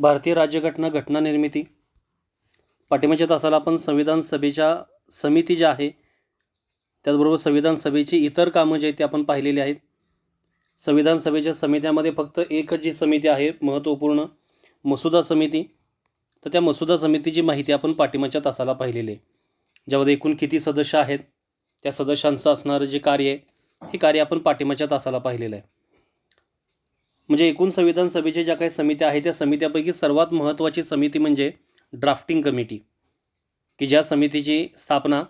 भारतीय राज्यघटना घटना निर्मिती पाठिंबाच्या तासाला आपण संविधान सभेच्या समिती ज्या आहे त्याचबरोबर संविधान सभेची इतर कामं जे आहेत ते आपण पाहिलेली आहेत. संविधान सभेच्या समित्यामध्ये फक्त एकच जी समिती आहे महत्त्वपूर्ण मसुदा समिती, तर त्या मसुदा समितीची माहिती आपण पाठिंबाच्या तासाला पाहिलेली आहे, ज्यामध्ये एकूण किती सदस्य आहेत, त्या सदस्यांचं असणारं जे कार्य आहे हे कार्य आपण पाठिंबाच्या तासाला पाहिलेलं आहे. म्हणजे एकूण संविधान सभेच्या ज्या काही समित्या आहेत त्या समित्यापैकी सर्वात महत्त्वाची समिती म्हणजे ड्राफ्टिंग कमिटी, की ज्या समितीची स्थापना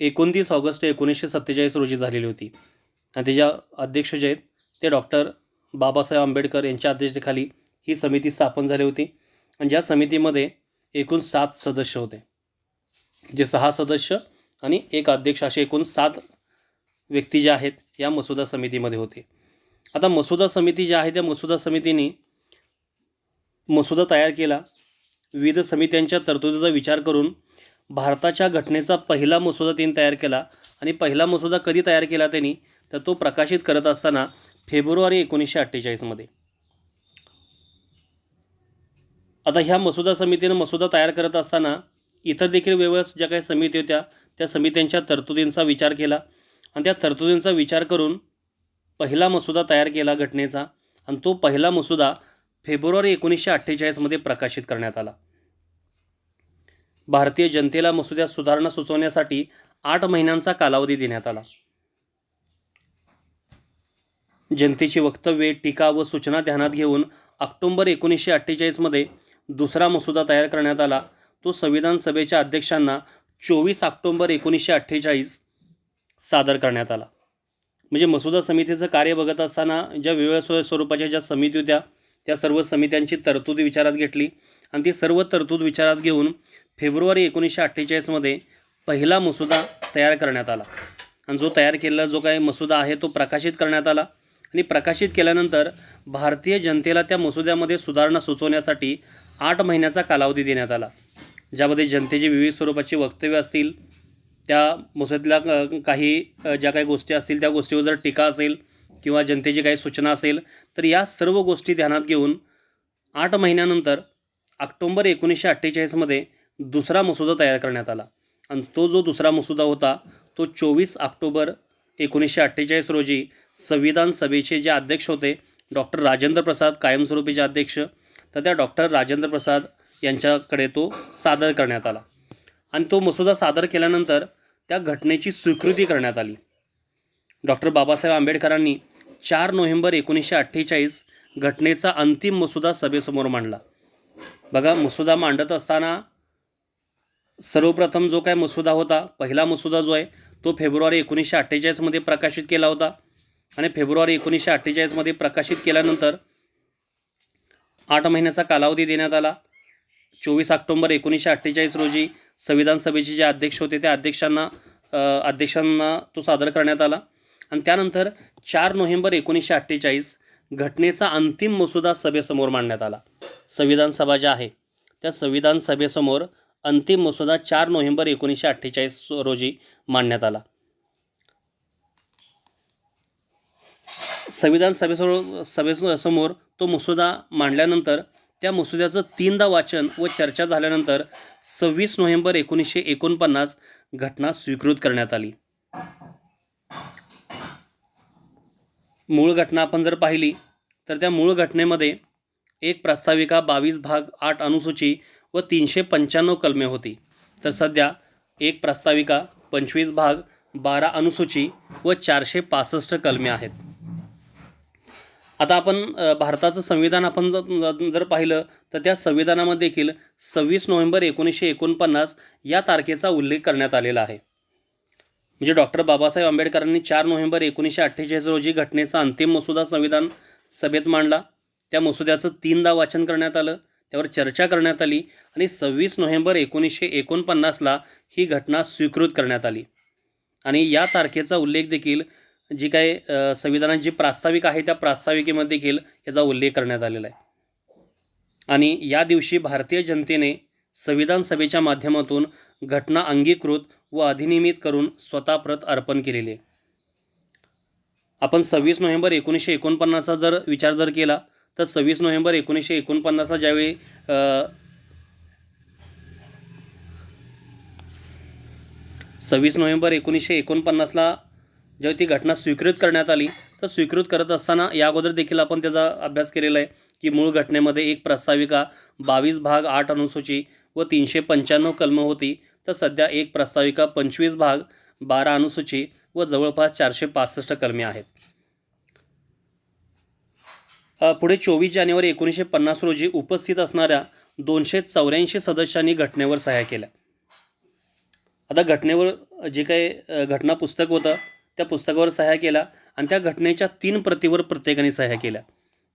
29 ऑगस्ट 1947 रोजी झालेली होती आणि त्याच्या अध्यक्ष जे आहेत ते डॉक्टर बाबासाहेब आंबेडकर यांच्या अध्यक्षतेखाली ही समिती स्थापन झाली होती. आणि ज्या समितीमध्ये एकूण 7 सदस्य होते, जे 6 सदस्य आणि एक अध्यक्ष असे एकूण 7 व्यक्ती ज्या आहेत या मसुदा समितीमध्ये होते. आता मसुदा समिती जी आहे त्या मसुदा समितीने मसुदा तयार केला. विविध समित्यांच्या तरतुदीचा विचार करून भारताच्या घटनेचा पहिला मसुदा त्यांनी तयार केला. आणि पहिला मसुदा कधी तयार केला त्यांनी, तर तो प्रकाशित करत असताना फेब्रुवारी 1948मध्ये. आता ह्या मसुदा समितीनं मसुदा तयार करत असताना इतर देखील वेगवेगळ्या ज्या काही समिती होत्या त्या समित्यांच्या तरतुदींचा विचार केला आणि त्या तरतुदींचा विचार करून पहिला मसुदा तयार केला घटनेचा. आणि तो पहिला मसुदा फेब्रुवारी 1948मध्ये प्रकाशित करण्यात आला. भारतीय जनतेला मसुद्यात सुधारणा सुचवण्यासाठी 8 महिन्यांचा कालावधी देण्यात आला. जनतेची वक्तव्ये, टीका व सूचना ध्यानात घेऊन ऑक्टोबर 1948मध्ये दुसरा मसुदा तयार करण्यात आला. तो संविधान सभेच्या अध्यक्षांना 24 ऑक्टोबर 1948 सादर करण्यात आला. म्हणजे मसुदा समितीचं कार्य बघत असताना ज्या वेगवेगळ्या स्वरूपाच्या ज्या समिती होत्या त्या सर्व समित्यांची तरतूद विचारात घेतली आणि ती सर्व तरतूद विचारात घेऊन फेब्रुवारी 1948मध्ये पहिला मसुदा तयार करण्यात आला. आणि जो तयार केलेला जो काही मसुदा आहे तो प्रकाशित करण्यात आला. आणि प्रकाशित केल्यानंतर भारतीय जनतेला त्या मसुद्यामध्ये सुधारणा सुचवण्यासाठी 8 महिन्याचा कालावधी देण्यात आला, ज्यामध्ये जनतेची विविध स्वरूपाची वक्तव्य असतील, त्या मसुद्यातल्या काही ज्या काही गोष्टी असतील त्या गोष्टीवर जर टीका असेल किंवा जनतेची काही सूचना असेल तर या सर्व गोष्टी ध्यानात घेऊन 8 महिन्यानंतर ऑक्टोबर 1948मध्ये दुसरा मसुदा तयार करण्यात आला. आणि तो जो दुसरा मसुदा होता तो 24 ऑक्टोबर 1948 रोजी संविधान सभेचे जे अध्यक्ष होते डॉक्टर राजेंद्र प्रसाद, कायमस्वरूपीचे अध्यक्ष, तर त्या डॉक्टर राजेंद्र प्रसाद यांच्याकडे तो सादर करण्यात आला. आणि तो मसुदा सादर केल्यानंतर त्या घटनेची स्वीकृती करण्यात आली. डॉक्टर बाबासाहेब आंबेडकरांनी 4 नोव्हेंबर 1948 घटनेचा अंतिम मसुदा सभेसमोर मांडला. बघा, मसुदा मांडत असताना सर्वप्रथम जो काय मसुदा होता, पहिला मसुदा जो आहे तो फेब्रुवारी 1948मध्ये प्रकाशित केला होता. आणि फेब्रुवारी 1948मध्ये प्रकाशित केल्यानंतर 8 महिन्याचा कालावधी देण्यात आला. 24 ऑक्टोबर 1948 रोजी संविधान सभेचे जे अध्यक्ष होते त्या अध्यक्षांना तो सादर करण्यात आला. आणि त्यानंतर 4 नोव्हेंबर 1948 घटनेचा अंतिम मसुदा सभेसमोर मांडण्यात आला. संविधान सभा ज्या आहे त्या संविधान सभेसमोर अंतिम मसुदा 4 नोव्हेंबर 1948 रोजी मांडण्यात आला. संविधान सभेसमोर तो मसुदा मांडल्यानंतर त्या मसुद्याचं 3दा वाचन व चर्चा झाल्यानंतर 26 नोव्हेंबर 1949 घटना स्वीकृत करण्यात आली. मूळ घटना आपण जर पाहिली तर त्या मूळ घटनेमध्ये एक प्रास्ताविका, 22 भाग, 8 अनुसूची व 395 कलमे होती. तर सध्या एक प्रास्ताविका, 25 भाग, 12 अनुसूची व 465 कलमे आहेत. आता आपण भारताचं संविधान आपण जर पाहिलं तर त्या संविधानामध्ये देखील 26 नोव्हेंबर 1949 या तारखेचा उल्लेख करण्यात आलेला आहे. म्हणजे डॉक्टर बाबासाहेब आंबेडकरांनी 4 नोव्हेंबर 1948 रोजी घटनेचा अंतिम मसुदा संविधान सभेत मांडला. त्या मसुद्याचं 3दा वाचन करण्यात आलं, त्यावर चर्चा करण्यात आली आणि 26 नोव्हेंबर 1949ला ही घटना स्वीकृत करण्यात आली. आणि या तारखेचा उल्लेख देखील जी काही संविधानाची जी प्रास्ताविक आहे त्या प्रास्ताविकेमध्ये देखील याचा उल्लेख करण्यात आलेला आहे. आणि या दिवशी भारतीय जनतेने संविधान सभेच्या माध्यमातून घटना अंगीकृत व अधिनियमित करून स्वतः प्रत अर्पण केलेली आहे. आपण 26 नोव्हेंबर 1949चा जर विचार केला तर 26 नोव्हेंबर 1949ला ज्यावेळी 26 नोव्हेंबर 1949ला जेव्हा ती घटना स्वीकृत करण्यात आली, तर स्वीकृत करत असताना या अगोदर देखील आपण त्याचा अभ्यास केलेला आहे की मूळ घटनेमध्ये एक प्रस्ताविका, 22 भाग 8 अनुसूची व 395 कलमं होती, तर सध्या एक प्रस्ताविका, 25 भाग 12 अनुसूची व जवळपास 465 कलमे आहेत. पुढे 24 जानेवारी 1950 रोजी उपस्थित असणाऱ्या 284 सदस्यांनी घटनेवर सह्या केल्या. आता घटनेवर जे काही घटना पुस्तक होतं त्या पुस्तकावर सह्या केल्या आणि त्या घटनेच्या 3 प्रतीवर प्रत्येकाने सह्या केल्या.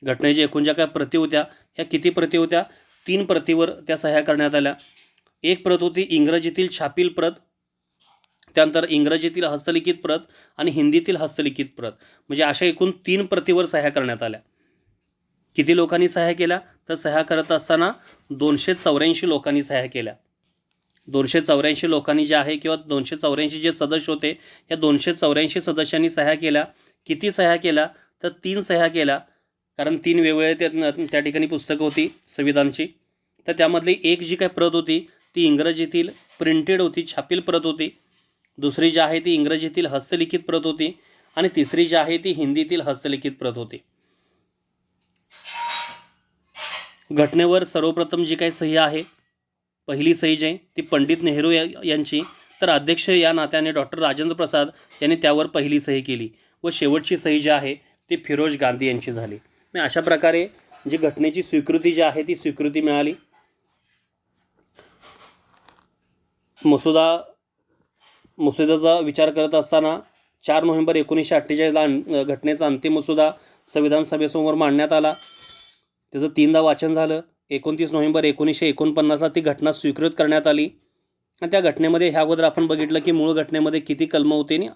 घटनेच्या एकूण ज्या काय प्रती होत्या ह्या किती प्रती होत्या? 3 प्रतीवर त्या सह्या करण्यात आल्या. एक प्रत होती इंग्रजीतील छापील प्रत, त्यानंतर इंग्रजीतील हस्तलिखित प्रत आणि हिंदीतील हस्तलिखित प्रत, म्हणजे अशा एकूण 3 प्रतीवर सह्या करण्यात आल्या. किती लोकांनी सह्या केल्या? तर सह्या करत असताना 284 लोकांनी सह्या केल्या. 284 लोकांनी जे आहे किंवा 284 जे सदस्य होते या 284 सदस्यांनी सह्या केल्या. किती सह्या केल्या? तर 3 सह्या केल्या, कारण 3 वेगवेगळे त्या ठिकाणी पुस्तकं होती संविधानची. तर त्यामधली एक जी काय प्रत होती ती इंग्रजीतील प्रिंटेड होती, छापील प्रत होती. दुसरी जी आहे ती इंग्रजीतील हस्तलिखित प्रत होती आणि तिसरी जी आहे ती हिंदीतील हस्तलिखित प्रत होती. घटनेवर सर्वप्रथम जी काही सही आहे, पहिली सही जी आहे ती पंडित नेहरू यांची, तर अध्यक्ष या नात्याने डॉक्टर राजेंद्र प्रसाद यांनी त्यावर पहिली सही केली व शेवटची सही जी आहे ती फिरोज गांधी यांची झाली. म्हणजे अशा प्रकारे जी घटनेची स्वीकृती जी आहे ती स्वीकृती मिळाली. मसुद्याचा विचार करत असताना 4 नोव्हेंबर 1948ला घटनेचा अंतिम मसुदा संविधान सभेसमोर मांडण्यात आला. त्याचं 3दा वाचन झालं. 29 नोव्हेंबर 1949ला ती घटना स्वीकृत करण्यात आली आणि त्या घटनेमध्ये ह्या अगोदर आपण बघितलं की मूळ घटनेमध्ये किती कलमं होते आणि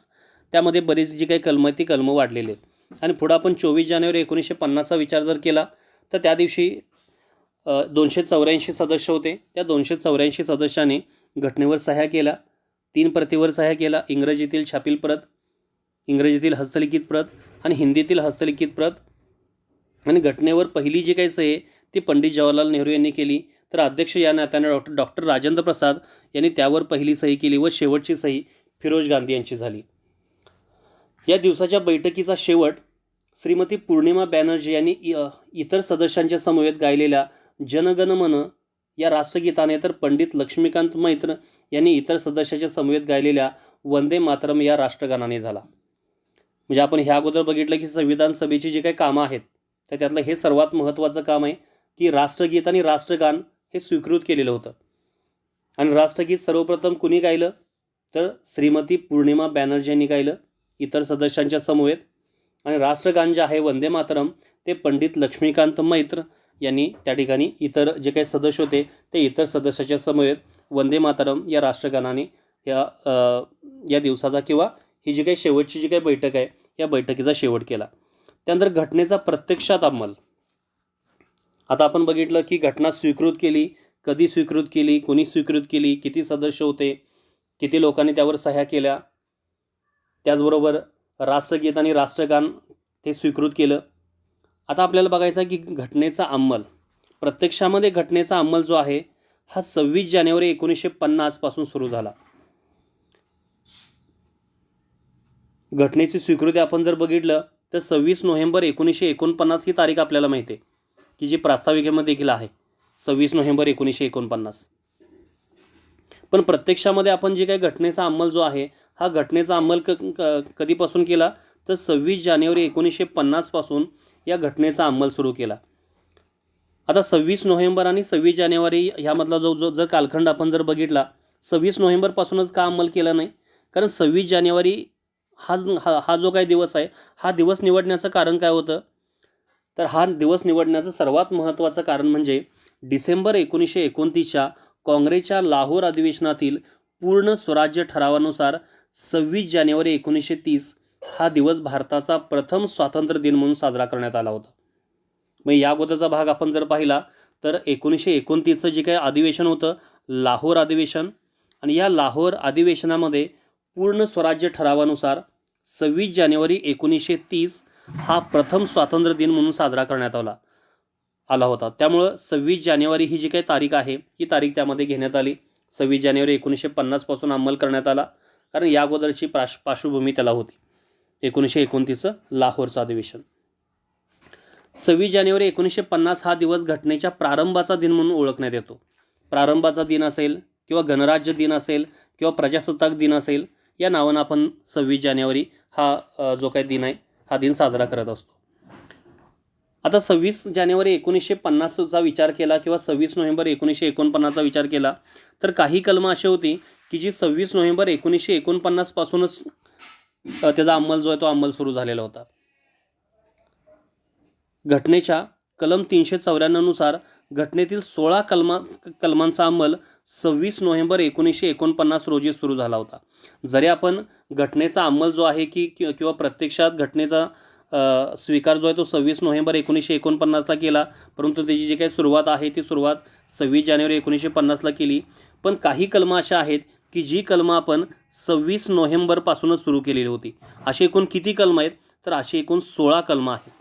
त्यामध्ये बरीच जी काही कलमं आहेत ती कलमं वाढलेली आहेत. आणि पुढं आपण 24 जानेवारी 1950चा विचार जर केला तर त्या दिवशी 284 सदस्य होते. त्या 284 सदस्यांनी घटनेवर सह्या केल्या. 3 प्रतीवर सह्या केला, इंग्रजीतील छापील प्रत, इंग्रजीतील हस्तलिखित प्रत आणि हिंदीतील हस्तलिखित प्रत. आणि घटनेवर पहिली जी काही सही ती पंडित जवाहरलाल नेहरू यांनी केली, तर अध्यक्ष या नात्याने डॉक्टर राजेंद्र प्रसाद यांनी त्यावर पहिली सही केली व शेवटची सही फिरोज गांधी यांची झाली. या दिवसाच्या बैठकीचा शेवट श्रीमती पौर्णिमा बॅनर्जी यांनी इतर सदस्यांच्या समवेत गायलेल्या जनगण मन या राष्ट्रगीताने, तर पंडित लक्ष्मीकांत मैत्र यांनी इतर सदस्याच्या समवेत गायलेल्या वंदे मातरम या राष्ट्रगानाने झाला. म्हणजे आपण ह्या अगोदर बघितलं की संविधान सभेची जी काही कामं आहेत तर त्यातलं हे सर्वात महत्त्वाचं काम आहे की राष्ट्रगीत आणि राष्ट्रगान हे स्वीकृत केलेलं होतं. आणि राष्ट्रगीत सर्वप्रथम कुणी गायलं? तर श्रीमती पौर्णिमा बॅनर्जी यांनी गायलं इतर सदस्यांच्या समवेत. आणि राष्ट्रगान जे आहे वंदे मातरम ते पंडित लक्ष्मीकांत मैत्र यांनी त्या ठिकाणी इतर जे काही सदस्य होते ते इतर सदस्याच्या समवेत वंदे मातरम या राष्ट्रगानाने या दिवसाचा किंवा ही जी काही शेवटची जी काही बैठक आहे या बैठकीचा शेवट केला. त्यानंतर घटनेचा प्रत्यक्षात अंमल. आता आपण बघितलं की घटना स्वीकृत केली, कधी स्वीकृत केली, कोणी स्वीकृत केली, किती सदस्य होते, किती लोकांनी त्यावर सह्या केल्या, त्याचबरोबर राष्ट्रगीत आणि राष्ट्रगान ते स्वीकृत केलं. आता आपल्याला बघायचं आहे की घटनेचा अंमल, प्रत्यक्षामध्ये घटनेचा अंमल जो आहे हा 26 जानेवारी 1950 पासून सुरू झाला. घटनेची स्वीकृती आपण जर बघितलं तर 26 नोव्हेंबर 1949 ही तारीख आपल्याला माहिती आहे की जी प्रास्ताविकेमध्ये देखील आहे 26 नोव्हेंबर 1949. पण प्रत्यक्षामध्ये आपण जे काही घटनेचा अंमल जो आहे हा घटनेचा अंमल कधीपासून केला तर 26 जानेवारी 1950 पासून या घटनेचा अंमल सुरू केला. आता 26 नोव्हेंबर आणि 26 जानेवारी ह्यामधला जो जर कालखंड आपण जर बघितला 26 नोव्हेंबरपासूनच का अंमल केला नाही? कारण 26 जानेवारी हा जो काही दिवस आहे हा दिवस निवडण्याचं कारण काय होतं? तर हा दिवस निवडण्याचं सर्वात महत्त्वाचं कारण म्हणजे डिसेंबर 1929च्या काँग्रेसच्या लाहोर अधिवेशनातील पूर्ण स्वराज्य ठरावानुसार 26 जानेवारी 1930 हा दिवस भारताचा प्रथम स्वातंत्र्य दिन म्हणून साजरा करण्यात आला होता. मग या अगोदरचा भाग आपण जर पाहिला तर 1929चं जे काही अधिवेशन होतं लाहोर अधिवेशन, आणि या लाहोर अधिवेशनामध्ये पूर्ण स्वराज्य ठरावानुसार 26 जानेवारी 1930 हा प्रथम स्वातंत्र्य दिन म्हणून साजरा करण्यात आला. आला होता. त्यामुळं 26 जानेवारी ही जी काही तारीख आहे ही तारीख त्यामध्ये घेण्यात आली. 26 जानेवारी 1950 पासून अंमल करण्यात आला, कारण या अगोदरची पार्श्वभूमी त्याला होती 1929चं लाहोरचं अधिवेशन. 26 जानेवारी 1950 हा दिवस घटनेच्या प्रारंभाचा दिन म्हणून ओळखण्यात येतो. प्रारंभाचा दिन असेल किंवा गणराज्य दिन असेल किंवा प्रजासत्ताक दिन असेल, या नावानं आपण 26 जानेवारी हा जो काही दिन आहे हा दिन साजरा करत असतो. आता 26 जानेवारी 1950चा विचार केला किंवा 26 नोव्हेंबर 1949चा विचार केला तर काही कलमं अशी होती की जी 26 नोव्हेंबर 1949 पासूनच त्याचा अंमल जो आहे तो अंमल सुरू झालेला होता. घटनेच्या कलम 394 नुसार घटनेतील 16 कलमांचा अंमल 26 नोव्हेंबर 1949 रोजी सुरू झाला होता. जरी आपण घटनेचा अंमल जो आहे की किंवा प्रत्यक्षात घटनेचा स्वीकार जो आहे तो 26 नोव्हेंबर 1949ला केला, परंतु त्याची जी काही सुरुवात आहे ती सुरुवात 26 जानेवारी 1950ला केली. पण काही कलमं अशा आहेत की जी कलमं आपण 26 नोव्हेंबरपासूनच सुरू केलेली होती. अशी एकूण किती कलमं आहेत तर अशी एकूण 16 कलमं आहेत,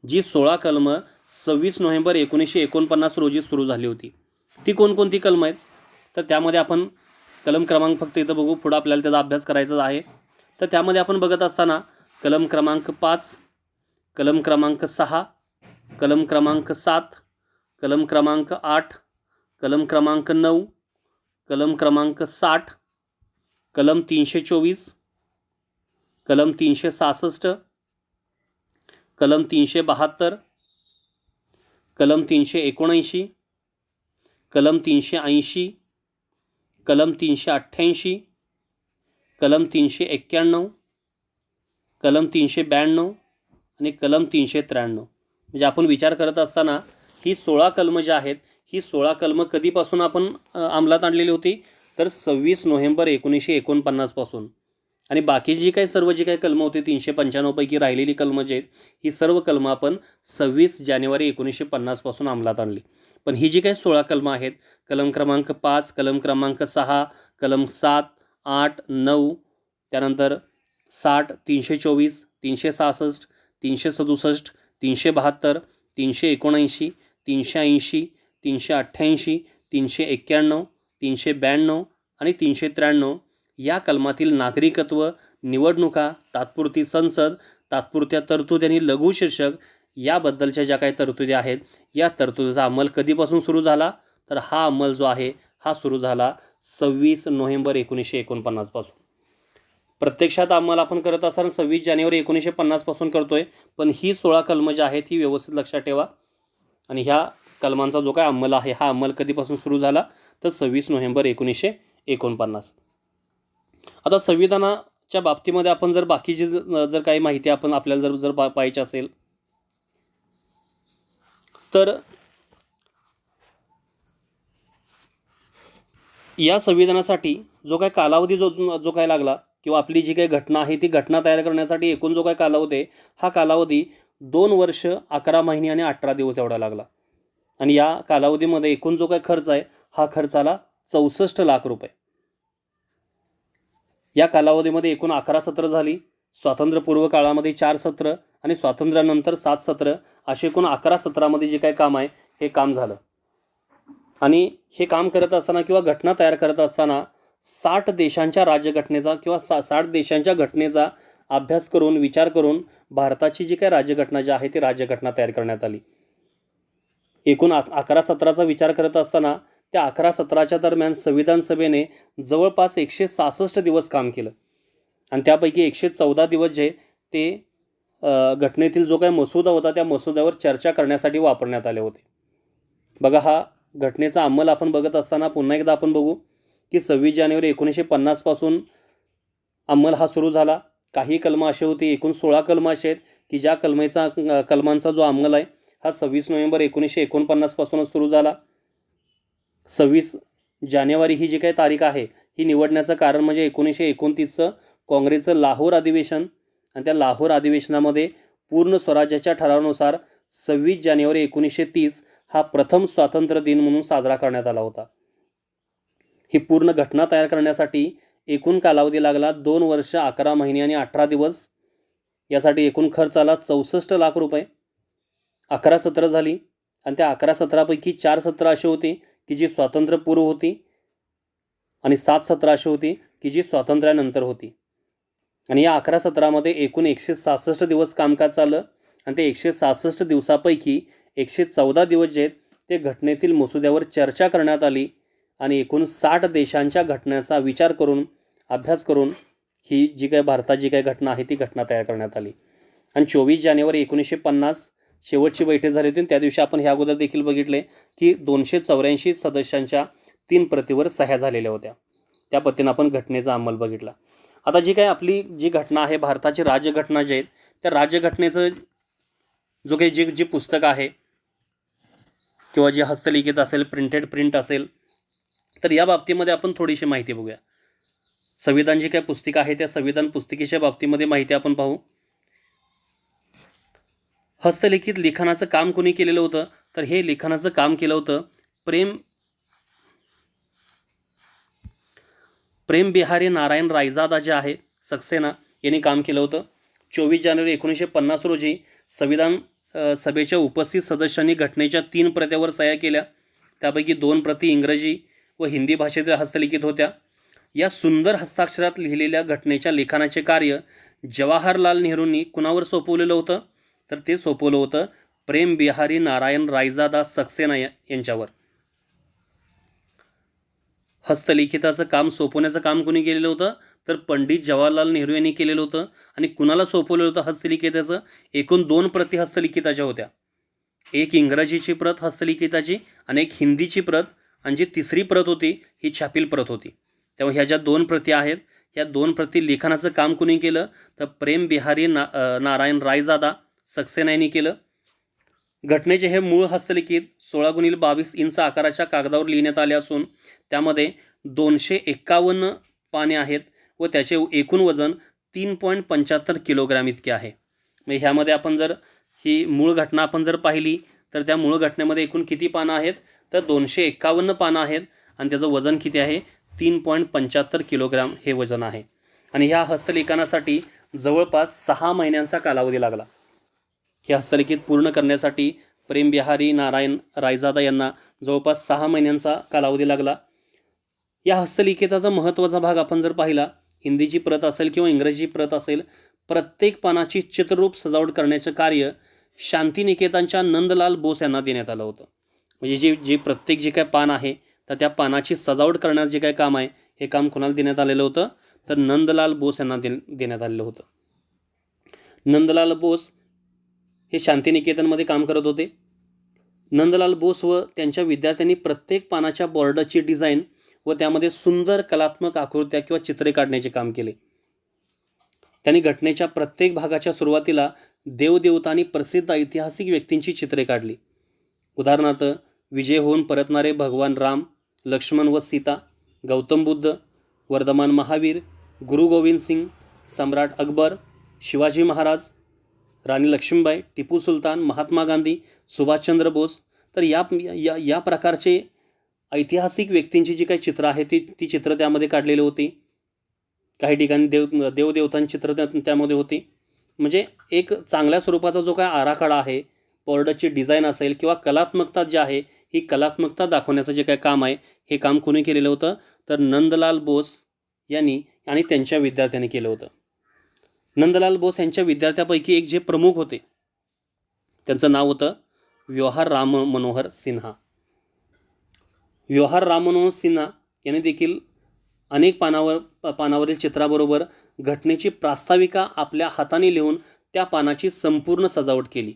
जी 16 कलमं 26 नोव्हेंबर 1949 रोजी सुरू झाली होती. ती कोणकोणती कलमं आहेत तर त्यामध्ये आपण कलम क्रमांक फक्त इथं बघू, पुढं आपल्याला त्याचा अभ्यास करायचा आहे. तर त्यामध्ये आपण बघत असताना कलम क्रमांक 5, कलम क्रमांक 6, कलम क्रमांक 7, कलम क्रमांक 8, कलम क्रमांक 9, कलम क्रमांक 60, कलम 324, कलम 366, कलम 372, कलम 379, कलम 380, कलम 388, कलम 391, कलम 392 आणि कलम 393. म्हणजे आपण विचार करत असताना ही 16 कलमं जी आहेत ही 16 कलमं कधीपासून आपण अंमलात आणलेली होती तर 26 नोव्हेंबर 1949 पासून. आणि बाकी जी काही सर्व जी काही कलमं होती 395 पैकी राहिलेली कलमं जी आहेत ही सर्व कलमं आपण 26 जानेवारी 1950 पासून अंमलात आणली. पण ही जी काही 16 कलमं आहेत, कलम क्रमांक 5, कलम क्रमांक 6, कलम 7, 8, 9, त्यानंतर 60, 324, 366, 367, 372, 379, 380, 388, 391, 392 आणि 393 या कलमातील नागरिकत्व, निवडणुका, तात्पुरती संसद, तात्पुरत्या तरतुदी आणि लघु शीर्षक याबद्दलच्या ज्या काही तरतुदी आहेत या तरतुदीचा अंमल कधीपासून सुरू झाला तर हा अंमल जो आहे हा सुरू झाला 26 नोव्हेंबर 1949 पासून. प्रत्यक्षात अंमल आपण करत असताना 26 जानेवारी 1950 पासून करतोय, पण ही 16 कलमं जी आहेत ही व्यवस्थित लक्षात ठेवा. आणि ह्या कलमांचा जो काय अंमल आहे हा अंमल कधीपासून सुरू झाला तर 26 नोव्हेंबर 1949. आता संविधानाच्या बाबतीमध्ये आपण जर बाकीची जर काही माहिती आपण आपल्याला जर पाहायची असेल तर या संविधानासाठी जो काही कालावधी जो काय लागला किंवा आपली जी काही घटना आहे ती घटना तयार करण्यासाठी एकूण जो काही कालावधी आहे हा कालावधी 2 वर्ष 11 महिने आणि 18 दिवस एवढा लागला. आणि या कालावधीमध्ये एकूण जो काही खर्च आहे हा खर्च आला 64 लाख रुपये. या कालावधीमध्ये एकूण 11 सत्र झाली. स्वातंत्र्यपूर्व काळामध्ये 4 सत्र आणि स्वातंत्र्यानंतर 7 सत्र असे एकूण 11 सत्रामध्ये जे काही काम आहे हे काम झालं. आणि हे काम करत असताना किंवा घटना तयार करत असताना 60 देशांच्या राज्यघटनेचा किंवा 60 देशांच्या घटनेचा अभ्यास करून विचार करून भारताची जी काही राज्यघटना जी आहे ती राज्यघटना तयार करण्यात आली. एकूण 11 सत्राचा विचार करत असताना त्या 11 सत्राच्या दरम्यान संविधान सभेने जवळपास 166 दिवस काम केलं आणि त्यापैकी 114 दिवस जे ते घटनेतील जो काही मसुदा होता त्या मसुद्यावर चर्चा करण्यासाठी वापरण्यात आले होते. बघा, हा घटनेचा अंमल आपण बघत असताना पुन्हा एकदा आपण बघू की 26 जानेवारी 1950 पासून अंमल हा सुरू झाला. काही कलमं अशी होती, एकूण 16 कलमं अशी आहेत की ज्या कलमांचा जो अंमल आहे हा 26 नोव्हेंबर 1949 पासूनच सुरू झाला. 26 जानेवारी ही जी काही तारीख आहे ही निवडण्याचं कारण म्हणजे 1929चं काँग्रेसचं लाहोर अधिवेशन आणि त्या लाहोर अधिवेशनामध्ये पूर्ण स्वराज्याच्या ठरावानुसार 26 जानेवारी 1930 हा प्रथम स्वातंत्र्य दिन म्हणून साजरा करण्यात आला होता. ही पूर्ण घटना तयार करण्यासाठी एकूण कालावधी लागला 2 वर्ष 11 महिने आणि 18 दिवस. यासाठी एकूण खर्च आला 64 लाख रुपये. 11 सत्र झाली आणि त्या 11 सत्रापैकी 4 सत्र अशी होती की जी स्वातंत्र्यपूर्व होती आणि 7 सत्र अशी होती की जी स्वातंत्र्यानंतर होती. आणि या 11 सत्रामध्ये एकूण 166 दिवस कामकाज चाललं आणि ते 166 दिवसापैकी 114 दिवस जे आहेत ते घटनेतील मसुद्यावर चर्चा करण्यात आली आणि एकूण 60 देशांच्या घटनेचा विचार करून अभ्यास करून ही जी काही भारतात जी काही घटना आहे ती घटना तयार करण्यात आली. आणि 24 जानेवारी 1950 शेवटची बैठक झाली होती. त्या दिवशी आपण ह्या अगोदर देखील बघितले की 284 सदस्यांच्या 3 प्रतीवर सह्या झालेल्या होत्या. त्या पद्धतीनं आपण घटनेचा अंमल बघितला. आता जी काही आपली जी घटना आहे भारताची राज्यघटना जी आहेत त्या राज्यघटनेचं जो काही जी पुस्तक आहे किंवा जे हस्तलिखित असेल प्रिंट असेल तर या बाबतीमध्ये आपण थोडीशी माहिती बघूया. संविधान जी काही पुस्तिका आहे त्या संविधान पुस्तिकेच्या बाबतीमध्ये माहिती आपण पाहू. हस्तलिखित लिखाणाचं काम कोणी केलेलं होतं तर हे लिखाणाचं काम केलं होतं प्रेम बिहारी नारायण रायजादा जे आहे सक्सेना यांनी काम केलं होतं. 24 जानेवारी 1950 रोजी संविधान सभेच्या उपस्थित सदस्यांनी घटनेच्या 3 प्रत्यावर सह्या केल्या. त्यापैकी 2 प्रती इंग्रजी व हिंदी भाषेतील हस्तलिखित होत्या. या सुंदर हस्ताक्षरात लिहिलेल्या घटनेच्या लिखाणाचे कार्य जवाहरलाल नेहरूंनी कुणावर सोपवलेलं होतं तर ते सोपवलं होतं प्रेम बिहारी नारायण रायजादा सक्सेना यांच्यावर. हस्तलिखिताचं काम सोपवण्याचं काम कोणी केलेलं होतं तर पंडित जवाहरलाल नेहरू यांनी केलेलं होतं. आणि कुणाला सोपवलेलं होतं हस्तलिखिताचं? एकूण 2 प्रती हस्तलिखिताच्या होत्या. एक इंग्रजीची प्रत हस्तलिखिताची आणि एक हिंदीची प्रत आणि जी तिसरी प्रत होती ही छापील प्रत होती. तेव्हा ह्या ज्या 2 प्रती आहेत ह्या 2 प्रती लिखाणाचं काम कोणी केलं तर प्रेम बिहारी नारायण रायजादा सक्सेना यांनी केलं. घटनेचे हे मूळ हस्तलिखित 16x22 इंच आकाराच्या कागदावर लिहिण्यात आले असून त्यामध्ये 251 पाने आहेत व त्याचे एकूण वजन 3.75 किलोग्राम इतके आहे. म्हणजे ह्यामध्ये आपण जर ही मूळ घटना आपण जर पाहिली तर त्या मूळ घटनेमध्ये एकूण किती पानं आहेत तर 251 पानं आहेत आणि त्याचं वजन किती आहे 3.75 किलोग्राम हे वजन आहे. आणि ह्या हस्तलिखनासाठी जवळपास 6 महिन्यांचा कालावधी लागला. हे हस्तलिखित पूर्ण करण्यासाठी प्रेम बिहारी नारायण रायजादा यांना जवळपास 6 महिन्यांचा कालावधी लागला. या हस्तलिखिताचा महत्त्वाचा भाग आपण जर पाहिला हिंदीची प्रत असेल किंवा इंग्रजी प्रत असेल प्रत्येक पानाची चित्ररूप सजावट करण्याचं कार्य शांतिनिकेतनच्या नंदलाल बोस यांना देण्यात आलं होतं. म्हणजे जे प्रत्येक जे काय पान आहे तर त्या पानाची सजावट करण्याचं जे काय काम आहे हे काम कोणाला देण्यात आलेलं होतं तर नंदलाल बोस यांना देण्यात आलेलं होतं. नंदलाल बोस हे शांतिनिकेतनमध्ये काम करत होते. नंदलाल बोस व त्यांच्या विद्यार्थ्यांनी प्रत्येक पानाच्या बॉर्डरची डिझाईन व त्यामध्ये सुंदर कलात्मक आकृत्या किंवा चित्रे काढण्याचे काम केले. त्यांनी घटनेच्या प्रत्येक भागाच्या सुरुवातीला देवदेवता आणि प्रसिद्ध ऐतिहासिक व्यक्तींची चित्रे काढली. उदाहरणार्थ विजय होऊन परतणारे भगवान राम, लक्ष्मण व सीता, गौतम बुद्ध, वर्धमान महावीर, गुरु गोविंद सिंग, सम्राट अकबर, शिवाजी महाराज, राणी लक्ष्मीबाई, टिपू सुलतान, महात्मा गांधी, सुभाषचंद्र बोस. तर या प्रकारचे ऐतिहासिक व्यक्तींची जी काही चित्र आहे ती चित्र त्यामध्ये काढलेली होती. काही ठिकाणी देवदेवतांची चित्र त्यामध्ये होती. म्हणजे एक चांगल्या स्वरूपाचा जो काय आराखडा आहे बॉर्डरची डिझाईन असेल किंवा कलात्मकता जी आहे ही कलात्मकता दाखवण्याचं जे काय काम आहे हे काम कोणी केलेलं होतं तर नंदलाल बोस यांनी आणि त्यांच्या विद्यार्थ्यांनी केलं होतं. नंदलाल बोस यांच्या विद्यार्थ्यापैकी एक जे प्रमुख होते त्यांचं नाव होतं व्यवहार राम मनोहर सिन्हा. व्यवहार राम मनोहर सिन्हा यांनी देखील अनेक पानावरील चित्राबरोबर घटनेची प्रास्ताविका आपल्या हाताने लिहून त्या पानाची संपूर्ण सजावट केली.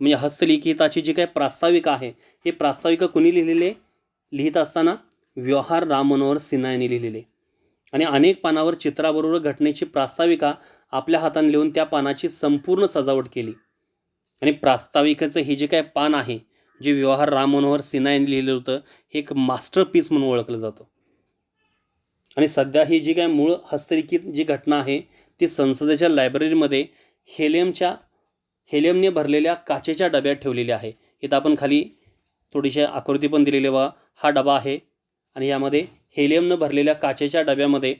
म्हणजे हस्तलिखिताची जी काही प्रास्ताविका आहे हे प्रास्ताविका कुणी लिहित असताना व्यवहार राम मनोहर सिन्हा यांनी लिहिलेले. आणि अनेक पानावर चित्राबरोबर घटनेची प्रास्ताविका आपल्या हाताने लिहून त्या पानाची संपूर्ण सजावट केली. आणि प्रास्ताविकेचं हे जे काय पान आहे जे व्यवहार राम मनोहर सिन्हा यांनी लिहिलं होतं हे एक मास्टरपीस म्हणून ओळखलं जातं. आणि सध्या ही जी काय मूळ हस्तलिखित जी घटना आहे ती संसदेच्या लायब्ररीमध्ये हेलियमने भरलेल्या काचेच्या डब्यात ठेवलेली आहे. इथं आपण खाली थोडीशी आकृती पण दिलेली वा हा डबा आहे आणि यामध्ये हेलियमनं भरलेल्या काचेच्या डब्यामध्ये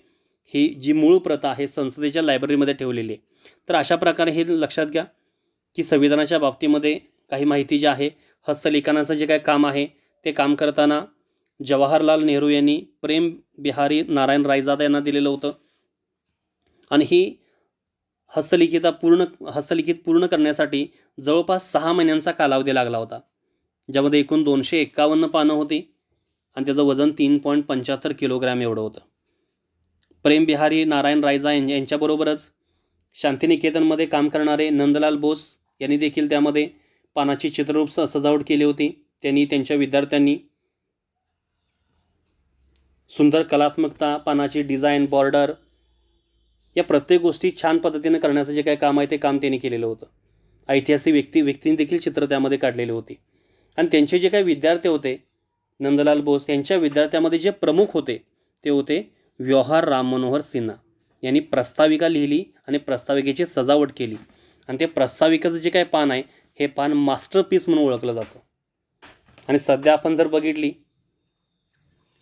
ही जी मूळ प्रत आहे संसदेच्या लायब्ररीमध्ये ठेवलेली आहे. तर अशा प्रकारे हे लक्षात घ्या की संविधानाच्या बाबतीमध्ये काही माहिती जी आहे हस्तलिखाणाचं जे काय काम आहे ते काम करताना जवाहरलाल नेहरू यांनी प्रेम बिहारी नारायण रायजादा यांना दिलेलं होतं. आणि ही हस्तलिखित पूर्ण करण्यासाठी जवळपास 6 महिन्यांचा कालावधी लागला होता, ज्यामध्ये एकूण 251 पानं होती आणि त्याचं वजन 3.75 किलोग्रॅम एवढं होतं. प्रेम बिहारी नारायण रायजा यांच्याबरोबरच शांतिनिकेतनमध्ये काम करणारे नंदलाल बोस यांनी देखील त्यामध्ये पानाची चित्ररूप सजावट केली होती. त्यांनी त्यांच्या विद्यार्थ्यांनी सुंदर कलात्मकता, पानाची डिझाईन, बॉर्डर या प्रत्येक गोष्टी छान पद्धतीने करण्याचं जे काही काम आहे ते काम त्यांनी केलेलं होतं. ऐतिहासिक व्यक्तींनी देखील चित्र त्यामध्ये काढलेली होती. आणि त्यांचे जे काही विद्यार्थी होते नंदलाल बोस यांच्या विद्यार्थ्यामध्ये जे प्रमुख होते ते होते व्यवहार राम मनोहर सिन्हा. यांनी प्रस्ताविका लिहिली आणि प्रस्ताविकेची सजावट केली. आणि ते प्रस्ताविकेचं जे काही पान आहे हे पान मास्टरपीस म्हणून ओळखलं जातं. आणि सध्या आपण जर बघितली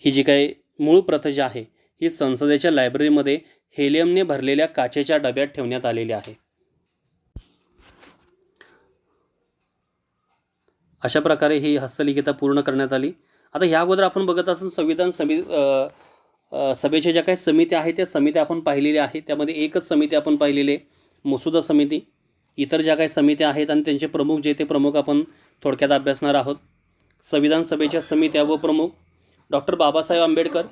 ही जी काही मूळ प्रत जी आहे ही संसदेच्या लायब्ररीमध्ये हेलियमने भरलेल्या काचेच्या डब्यात ठेवण्यात आलेली आहे. अशा प्रकारे ही हस्तलिखिता पूर्ण करण्यात आली. आता ह्या अगोदर आपण बघत असून संविधान सभेच्या ज्या काही समित्या आहेत त्या समित्या आपण पाहिलेल्या आहेत. त्यामध्ये एकच समिती आपण पाहिलेली आहे, मसुदा समिती. इतर ज्या काही समित्या आहेत आणि त्यांचे प्रमुख जे ते प्रमुख आपण थोडक्यात अभ्यासणार आहोत. संविधान सभेच्या समित्या व प्रमुख डॉक्टर बाबासाहेब आंबेडकर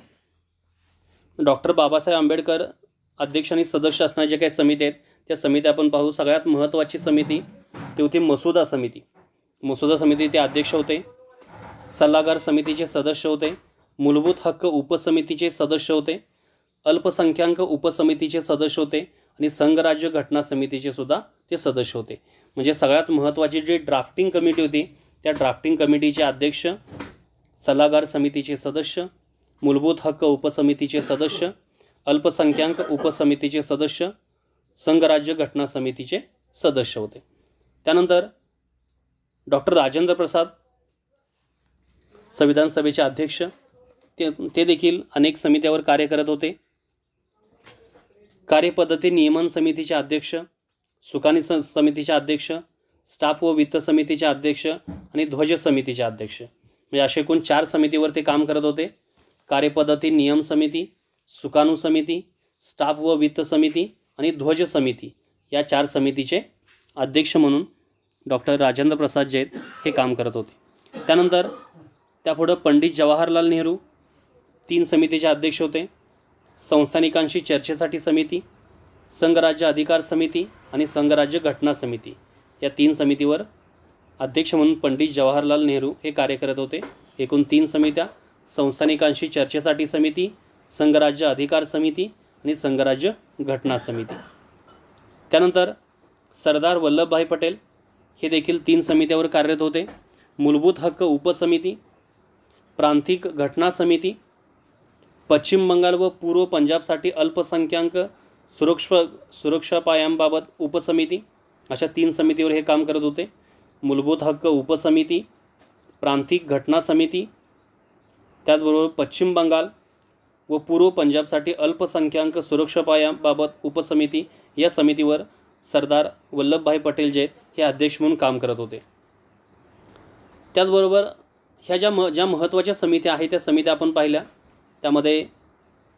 अध्यक्ष आणि सदस्य असणाऱ्या ज्या काही समित्या आहेत त्या समित्या आपण पाहू. सगळ्यात महत्त्वाची समिती ती होती मसुदा समिती. मसुदा समितीचे अध्यक्ष होते, सल्लागार समितीचे सदस्य होते, मूलभूत हक्क उपसमितीचे सदस्य होते, अल्पसंख्याक उपसमितीचे सदस्य होते आणि संघराज्य घटना समितीचे सुद्धा ते सदस्य होते. म्हणजे सगळ्यात महत्त्वाची जी ड्राफ्टिंग कमिटी होती त्या ड्राफ्टिंग कमिटीचे अध्यक्ष, सल्लागार समितीचे सदस्य, मूलभूत हक्क उपसमितीचे सदस्य, अल्पसंख्याक उपसमितीचे सदस्य, संघराज्य घटना समितीचे सदस्य होते. त्यानंतर डॉक्टर राजेंद्र प्रसाद संविधान सभेचे अध्यक्ष, ते देखील अनेक समित्यावर कार्य करत होते. कार्यपद्धती नियमन समितीचे अध्यक्ष, सुकानी समितीचे अध्यक्ष, स्टाफ व वित्त समितीचे अध्यक्ष आणि ध्वज समितीचे अध्यक्ष. म्हणजे असे एकूण 4 समितीवर ते काम करत होते. कार्यपद्धती नियम समिती, सुकाणू समिती, स्टाफ व वित्त समिती आणि ध्वज समिती या 4 समितीचे अध्यक्ष म्हणून डॉक्टर राजेंद्र प्रसाद जे आहेत हे काम करत होते. त्यानंतर त्यापुढं पंडित जवाहरलाल नेहरू 3 समितीचे अध्यक्ष होते. संस्थानिकांशी चर्चेसाठी समिती, संघराज्य अधिकार समिती आणि संघराज्य घटना समिती या 3 समितीवर अध्यक्ष म्हणून पंडित जवाहरलाल नेहरू हे कार्य करत होते. एकूण 3 समित्या, संस्थानिकांशी चर्चेसाठी समिती, संघराज्य अधिकार समिती आणि संघराज्य घटना समिती. त्यानंतर सरदार वल्लभभाई पटेल हे देखील 3 समित्यावर कार्यरत होते. मूलभूत हक्क उपसमिती, प्रांतिक घटना समिती, पश्चिम बंगाल व पूर्व पंजाबसाठी अल्पसंख्याक सुरक्षापायांबाबत उपसमिती अशा 3 समितीवर हे काम करत होते. मूलभूत हक्क उपसमिती, प्रांतिक घटना समिती, त्याचबरोबर पश्चिम बंगाल व पूर्व पंजाबसाठी अल्पसंख्याक सुरक्षापायांबाबत उपसमिती या समितीवर सरदार वल्लभभाई पटेल जे आहेत हे अध्यक्ष म्हणून काम करत होते. त्याचबरोबर ह्या ज्या महत्त्वाच्या समित्या आहेत त्या समित्या आपण पाहिल्या. त्यामध्ये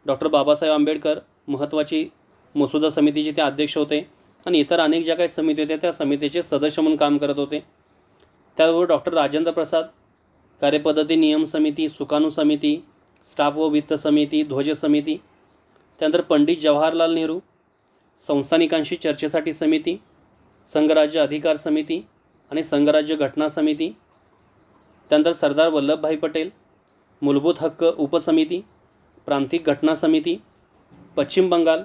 डॉक्टर बाबासाहेब आंबेडकर महत्त्वाची मसुदा समितीचे ते अध्यक्ष होते आणि इतर अनेक ज्या काही समिती होत्या त्या समितीचे सदस्य म्हणून काम करत होते. त्याचबरोबर डॉक्टर राजेंद्र प्रसाद कार्यपद्धती नियम समिती, सुकाणू समिती, स्टाफ व वित्त समिती, ध्वज समिती. त्यानंतर पंडित जवाहरलाल नेहरू संस्थानिकांशी चर्चेसाठी समिती, संघराज्य अधिकार समिती आणि संघराज्य घटना समिती. त्यानंतर सरदार वल्लभभाई पटेल मूलभूत हक्क उपसमिती, प्रांतिक घटना समिती, पश्चिम बंगाल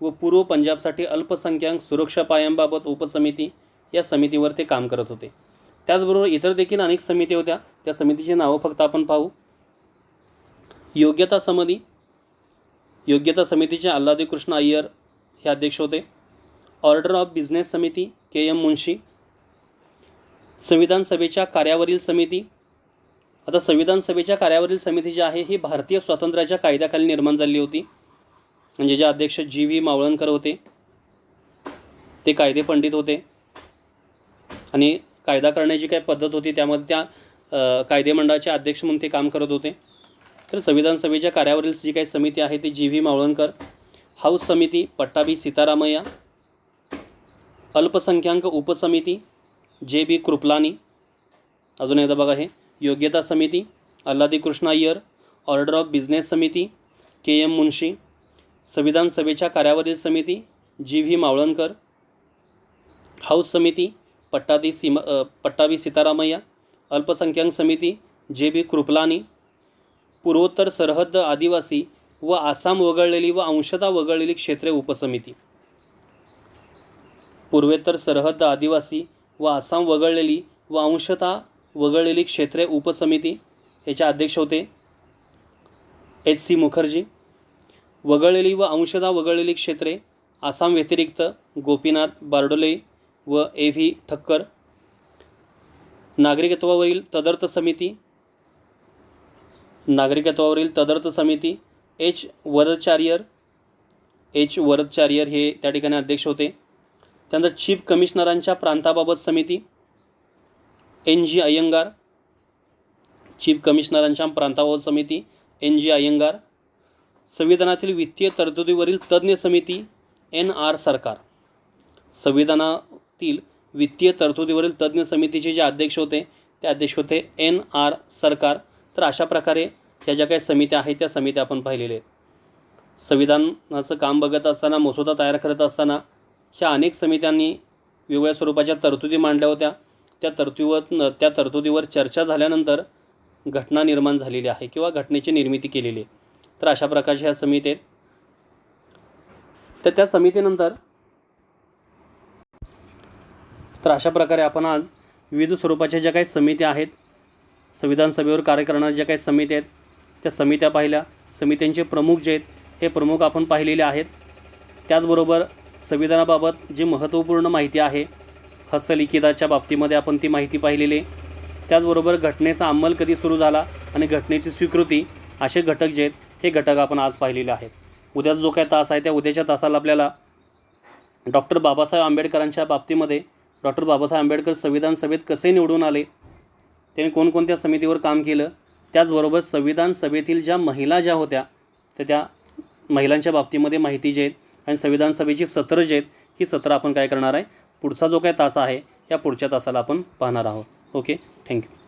व पूर्व पंजाबसाठी अल्पसंख्याक सुरक्षापायांबाबत उपसमिती या समितीवर ते काम करत होते. त्याचबरोबर इतर देखील अनेक समिती होत्या. त्या समितीची नावं फक्त आपण पाहू. योग्यता समितीचे आल्हादी कृष्ण अय्यर हे अध्यक्ष होते. ऑर्डर ऑफ बिझनेस समिती KM मुंशी. संविधान सभेच्या कार्यावरील समिती. आता संविधान सभेच्या कार्यावरील समिती जी आहे ही भारतीय स्वातंत्र्याच्या कायद्याखाली निर्माण झाली होती. म्हणजे जे अध्यक्ष GV मावळणकर होते ते कायदे पंडित होते आणि कायदा करण्याची काय पद्धत होती त्यामध्ये त्या कायदेमंडळाचे अध्यक्ष म्हणून ते काम करत होते. तर संविधान सभेच्या कार्यावरील जी काही समिती आहे ती जी व्ही मावळणकर, हाऊस समिती पट्टाभी सीतारामय्या, अल्पसंख्याक उपसमिती जे बी कृपलानी, अजून एकदा बघा हे योग्यता समिती Alladi Krishna Iyer, order of business समिती के एम मुन्शी, संविधान सभेच्या कार्यावरील समिती जी व्ही मावळणकर, हाऊस समिती पट्टाभी सीतारामय्या, अल्पसंख्याक समिती जे बी कृपलानी, पूर्वोत्तर सरहद्द आदिवासी व आसाम वगळलेली व अंशतः वगळलेली क्षेत्रे उपसमिती, पूर्वेत्तर सरहद्द आदिवासी व आसाम वगळलेली व अंशतः वगळलेली क्षेत्रे उपसमिती, याचे अध्यक्ष होते एच.सी. मुखर्जी. वगळलेली व अंशतः वगळलेली क्षेत्रे आसाम व्यतिरिक्त गोपीनाथ बारडोले व ए.व्ही. ठक्कर. नागरिकत्वावरील तदर्थ समिती एच वरदचार्यर हे त्या ठिकाणी अध्यक्ष होते. त्यानंतर चीफ कमिशनरांच्या प्रांताबाबत समिती एन.जी. अय्यंगार, चीफ कमिशनरांच्या प्रांताबाबत समिती एन.जी. अय्यंगार. संविधानातील वित्तीय तरतुदीवरील तज्ज्ञ समिती एन.आर. सरकार. संविधानातील वित्तीय तरतुदीवरील तज्ज्ञ समितीचे जे अध्यक्ष होते ते अध्यक्ष होते एन.आर. सरकार. तर अशा प्रकारे ह्या ज्या काही समित्या आहेत त्या समित्या आपण पाहिलेल्या आहेत. संविधानाचं काम बघत असताना, मसुदा तयार करत असताना ह्या अनेक समित्यांनी वेगवेगळ्या स्वरूपाच्या तरतुदी मांडल्या होत्या. त्या तरतुदीवर चर्चा झाल्यानंतर घटना निर्माण झालेली आहे किंवा घटनेची निर्मिती केलेली आहे. तर अशा प्रकारच्या ह्या समिती आहेत. तर त्या समितीनंतर अशा प्रकारे आपण आज विविध स्वरूपाच्या ज्या काही समित्या आहेत, संविधान सभेवर कार्य करणाऱ्या ज्या काही समित्या आहेत त्या समित्या पाहिल्या. समित्यांचे प्रमुख जे आहेत हे प्रमुख आपण पाहिलेले आहेत. त्याचबरोबर संविधानाबाबत जी महत्त्वपूर्ण माहिती आहे हस्तलिखिताच्या बाबतीमध्ये आपण ती माहिती पाहिलेली आहे. त्याचबरोबर घटनेचा अंमल कधी सुरू झाला आणि घटनेची स्वीकृती असे घटक जे आहेत हे घटक आपण आज पाहिलेले आहेत. उद्याचा जो काय तास आहे त्या उद्याच्या तासाला आपल्याला डॉक्टर बाबासाहेब आंबेडकरांच्या बाबतीमध्ये डॉक्टर बाबासाहेब आंबेडकर संविधान सभेत कसे निवडून आले, त्यांनी कोणकोणत्या समितीवर काम केलं, त्याचबरोबर संविधान सभेतील ज्या महिला ज्या होत्या तर त्या महिलांच्या बाबतीमध्ये माहिती जी आहेत आणि संविधान सभेची सत्र जे आहेत ही सत्र आपण काय करणार आहे पुढचा जो काय तास आहे या पुढच्या तासाला आपण पाहणार आहोत. Okay, thank you.